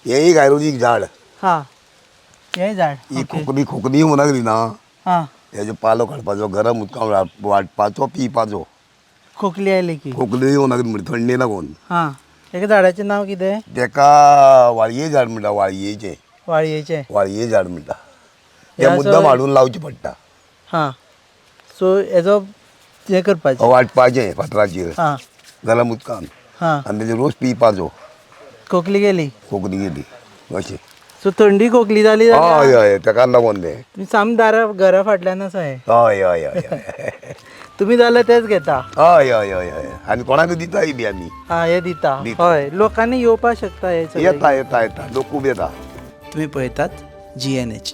हे एक आयुर्वेदिक झाड हां हे झाड ही खोकली होऊंक लागली ना हां हेजो पालो काडपाचो गरम उदकां वाटपाचो पिवपाचो खोकली आयली की खोकली येवंक लागली म्हणजे थंडी लागून हां हेका झाडाचें नांव कितें तेका वाळये झाड म्हणटा वाळयेचें वाळयेचें वाळये झाड म्हणटा हे ते असं- मुद्दम हाडून लावचें पडटा हां सो हेजो हें करपाचें वाटपाचें फातराचेर हां गरम उदकान हां आनी तेजे रोस पिवपाचो खोकली गेली खोकली गेली अशें सो थंडी खोकली जाली हय जाल्यार हय तेका लागून तें तुमी साम घरा फाटल्यान आसा हें हय हय हय हय तुमी जाल्यार तेच घेता हय हय हय हय आनी कोणाक दिताय बी आमी हां हे दिता दिता. हय लोकांनी येवपाक शकता हे सगळे येता येता येता लोक खूब येता तुम्ही पळयतात GNH